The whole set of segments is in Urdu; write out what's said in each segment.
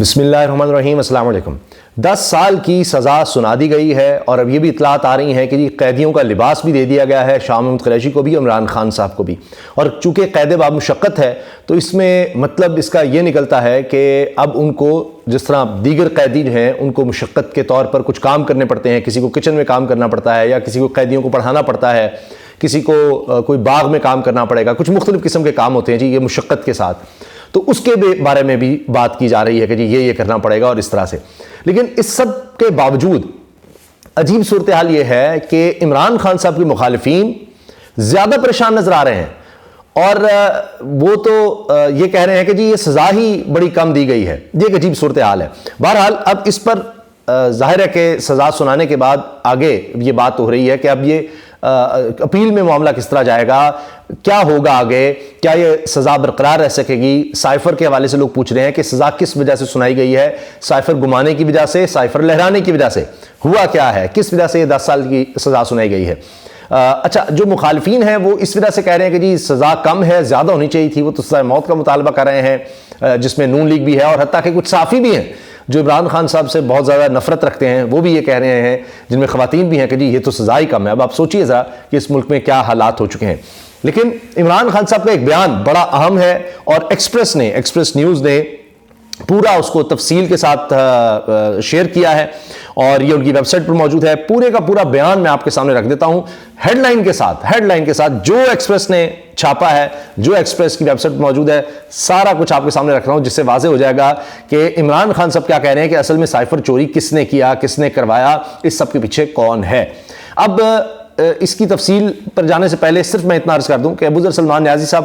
بسم اللہ الرحمن الرحیم، السلام علیکم۔ 10 سال کی سزا سنا دی گئی ہے اور اب یہ بھی اطلاعات آ رہی ہیں کہ جی قیدیوں کا لباس بھی دے دیا گیا ہے، شاہ محمود قریشی کو بھی، عمران خان صاحب کو بھی۔ اور چونکہ قید باب مشقت ہے تو اس میں مطلب اس کا یہ نکلتا ہے کہ اب ان کو جس طرح دیگر قیدی جو ہیں ان کو مشقت کے طور پر کچھ کام کرنے پڑتے ہیں، کسی کو کچن میں کام کرنا پڑتا ہے یا کسی کو قیدیوں کو پڑھانا پڑتا ہے، کسی کو کوئی باغ میں کام کرنا پڑے گا، کچھ مختلف قسم کے کام ہوتے ہیں جی یہ مشقت کے ساتھ، تو اس کے بارے میں بھی بات کی جا رہی ہے کہ جی یہ کرنا پڑے گا اور اس طرح سے۔ لیکن اس سب کے باوجود عجیب صورتحال یہ ہے کہ عمران خان صاحب کے مخالفین زیادہ پریشان نظر آ رہے ہیں اور وہ تو یہ کہہ رہے ہیں کہ جی یہ سزا ہی بڑی کم دی گئی ہے۔ یہ ایک عجیب صورتحال ہے۔ بہرحال اب اس پر ظاہر ہے کہ سزا سنانے کے بعد آگے یہ بات ہو رہی ہے کہ اب یہ اپیل میں معاملہ کس طرح جائے گا، کیا ہوگا آگے، کیا یہ سزا برقرار رہ سکے گی۔ سائفر کے حوالے سے لوگ پوچھ رہے ہیں کہ سزا کس وجہ سے سنائی گئی ہے، سائفر گمانے کی وجہ سے، سائفر لہرانے کی وجہ سے، ہوا کیا ہے، کس وجہ سے یہ 10 سال کی سزا سنائی گئی ہے۔ اچھا، جو مخالفین ہیں وہ اس وجہ سے کہہ رہے ہیں کہ جی سزا کم ہے، زیادہ ہونی چاہیے تھی، وہ تو سزا موت کا مطالبہ کر رہے ہیں، جس میں نون لیگ بھی ہے اور حتیٰ کہ کچھ صحافی بھی ہیں جو عمران خان صاحب سے بہت زیادہ نفرت رکھتے ہیں، وہ بھی یہ کہہ رہے ہیں، جن میں خواتین بھی ہیں کہ جی یہ تو سزا ہی کم ہے۔ اب آپ سوچئے ذرا کہ اس ملک میں کیا حالات ہو چکے ہیں۔ لیکن عمران خان صاحب کا ایک بیان بڑا اہم ہے اور ایکسپریس نیوز نے پورا اس کو تفصیل کے ساتھ شیئر کیا ہے اور یہ ان کی ویب سائٹ پر موجود ہے۔ پورے کا پورا بیان میں آپ کے سامنے رکھ دیتا ہوں ہیڈ لائن کے ساتھ جو ایکسپریس نے چھاپا ہے، جو ایکسپریس کی ویب سائٹ پر موجود ہے، سارا کچھ آپ کے سامنے رکھ رہا ہوں، جس سے واضح ہو جائے گا کہ عمران خان صاحب کیا کہہ رہے ہیں کہ اصل میں سائفر چوری کس نے کیا، کس نے کروایا، اس سب کے پیچھے کون ہے۔ اب اس کی تفصیل پر جانے سے پہلے صرف میں اتنا عرض کر دوں کہ ابو ذر سلمان نیازی صاحب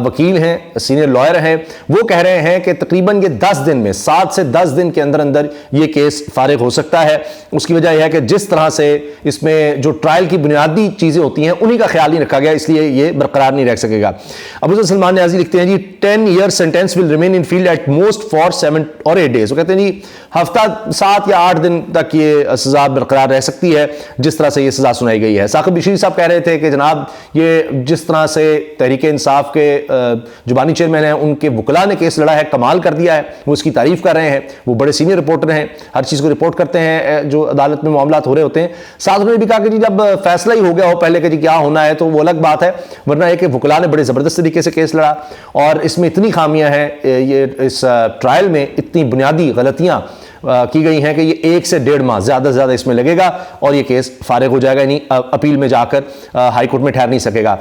وکیل ہیں، سینئر لائر ہیں، وہ کہہ رہے ہیں کہ تقریباً یہ 10 دن میں 7 سے 10 دن کے اندر یہ کیس فارغ ہو سکتا ہے۔ اس کی وجہ یہ ہے کہ جس طرح سے اس میں جو ٹرائل کی بنیادی چیزیں ہوتی ہیں انہی کا خیال نہیں رکھا گیا، اس لیے یہ برقرار نہیں رہ سکے گا۔ ابو ذر سلمان نیازی لکھتے ہیں جی 10 year sentence will remain in field at most for 7 or 8 days۔ وہ کہتے ہیں جی ہفتہ 7 یا 8 دن تک یہ سزا برقرار رہ سکتی ہے جس طرح سے یہ سزا سنائی گئی ہے۔ ثاقب بشیر صاحب کہہ رہے تھے کہ جناب یہ جس طرح سے تحریک انصاف کے جو بانی چیئرمین ہیں ان کے وکلاء نے کیس لڑا ہے، کمال کر دیا ہے، وہ اس کی تعریف کر رہے ہیں، وہ بڑے سینئر رپورٹر ہیں، ہر چیز کو رپورٹ کرتے ہیں جو عدالت میں معاملات ہو رہے ہوتے ہیں۔ ساتھ انہوں نے بھی کہا کہ جی جب فیصلہ ہی ہو گیا ہو پہلے کہ جی کیا ہونا ہے تو وہ الگ بات ہے، ورنہ یہ کہ وکلاء نے بڑے زبردست طریقے سے کیس لڑا اور اس میں اتنی خامیاں ہیں، یہ اس ٹرائل میں اتنی بنیادی غلطیاں کی گئی ہیں کہ یہ 1 سے 1.5 ماہ زیادہ سے زیادہ اس میں لگے گا اور یہ کیس فارغ ہو جائے گا، یعنی اپیل میں جا کر ہائی کورٹ میں ٹھہر نہیں سکے گا۔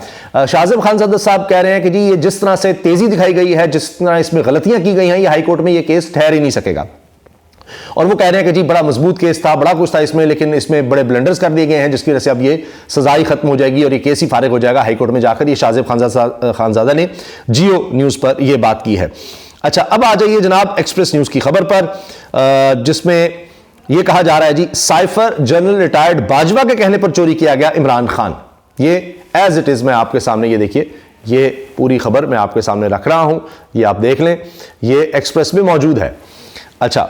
شاہ خان صاحب کہہ رہے ہیں کہ جی یہ جس طرح سے تیزی دکھائی گئی ہے، جس طرح اس میں غلطیاں کی گئی ہیں، یہ ہائی کورٹ میں یہ کیس ٹھہر ہی نہیں سکے گا۔ اور وہ کہہ رہے ہیں کہ جی بڑا مضبوط کیس تھا، بڑا کچھ تھا اس میں، لیکن اس میں بڑے بلنڈرز کر دیے گئے ہیں جس کی وجہ سے اب یہ سزا ہی ختم ہو جائے گی اور یہ کیس ہی فارغ ہو جائے گا ہائی کورٹ میں جا کر۔ یہ شاہ خانزادہ نے جیو نیوز پر یہ بات کی ہے۔ اچھا، اب آ جائیے جناب ایکسپریس نیوز کی خبر پر، جس میں یہ کہا جا رہا ہے جی سائفر جنرل ریٹائرڈ باجوہ کے کہنے پر چوری کیا گیا عمران خان۔ یہ ایز اٹ از میں آپ کے سامنے یہ دیکھیے، یہ پوری خبر میں آپ کے سامنے رکھ رہا ہوں، یہ آپ دیکھ لیں، یہ ایکسپریس میں موجود ہے۔ اچھا،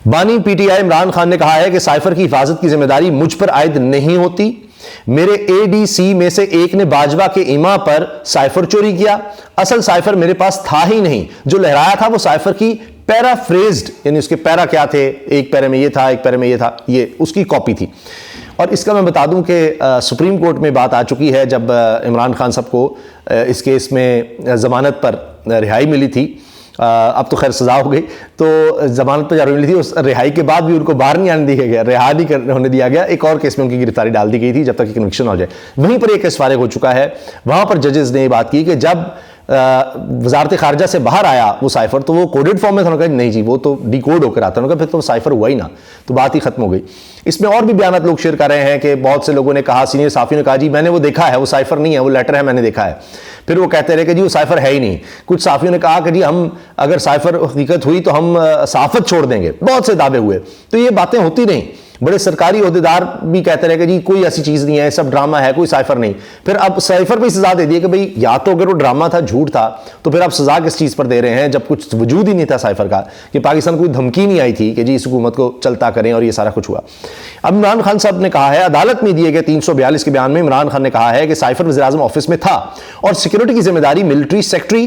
بانی P T I Imran Khan نے کہا ہے کہ سائفر کی حفاظت کی ذمہ داری مجھ پر عائد نہیں ہوتی، میرے اے ڈی سی میں سے ایک نے باجوہ کے ایما پر سائفر چوری کیا، اصل سائفر میرے پاس تھا ہی نہیں، جو لہرایا تھا وہ سائفر کی پیرافریزڈ، یعنی اس کے پیرا کیا تھے، ایک پیرے میں یہ تھا، ایک پیرے میں یہ تھا، یہ اس کی کاپی تھی۔ اور اس کا میں بتا دوں کہ سپریم کورٹ میں بات آ چکی ہے، جب عمران خان صاحب کو اس کیس میں ضمانت پر رہائی ملی تھی، اب تو خیر سزا ہو گئی، تو ضمانت پر جب ملی تھی اس رہائی کے بعد بھی ان کو باہر نہیں آنے دیا گیا، رہا نہیں ہونے دیا گیا، ایک اور کیس میں ان کی گرفتاری ڈال دی گئی تھی جب تک کہ کنوکشن ہو جائے۔ وہیں پر ایک کیس فارغ ہو چکا ہے، وہاں پر ججز نے یہ بات کی کہ جب وزارت خارجہ سے باہر آیا وہ سائفر تو وہ کوڈڈ فارم میں تھا، انہوں نے کہا نہیں جی وہ تو ڈی کوڈ ہو کر آتا ہے، انہوں نے کہا پھر تو سائفر ہوا ہی نہ، تو بات ہی ختم ہو گئی۔ اس میں اور بھی بیانات لوگ شیئر کر رہے ہیں کہ بہت سے لوگوں نے کہا، سینئر صحافیوں نے کہا جی میں نے وہ دیکھا ہے، وہ سائفر نہیں ہے، وہ لیٹر ہے میں نے دیکھا ہے۔ پھر وہ کہتے رہے کہ جی وہ سائفر ہے ہی نہیں۔ کچھ صحافیوں نے کہا کہ جی ہم اگر سائفر حقیقت ہوئی تو ہم صحافت چھوڑ دیں گے، بہت سے دعوے ہوئے، تو یہ باتیں ہوتی نہیں۔ بڑے سرکاری عہدیدار بھی کہتے رہے کہ جی کوئی ایسی چیز نہیں ہے، سب ڈرامہ ہے، کوئی سائفر نہیں۔ پھر اب سائفر پہ سزا دے دی کہ بھئی یا تو اگر وہ ڈرامہ تھا، جھوٹ تھا، تو پھر اب سزا کس چیز پر دے رہے ہیں جب کچھ وجود ہی نہیں تھا سائفر کا، کہ پاکستان کوئی دھمکی نہیں آئی تھی کہ جی اس حکومت کو چلتا کریں اور یہ سارا کچھ ہوا۔ اب عمران خان صاحب نے کہا ہے، عدالت میں دیے گئے 342 کے بیان میں عمران خان نے کہا ہے کہ سائفر وزیراعظم آفس میں تھا اور سیکیورٹی کی ذمہ داری ملٹری سیکٹری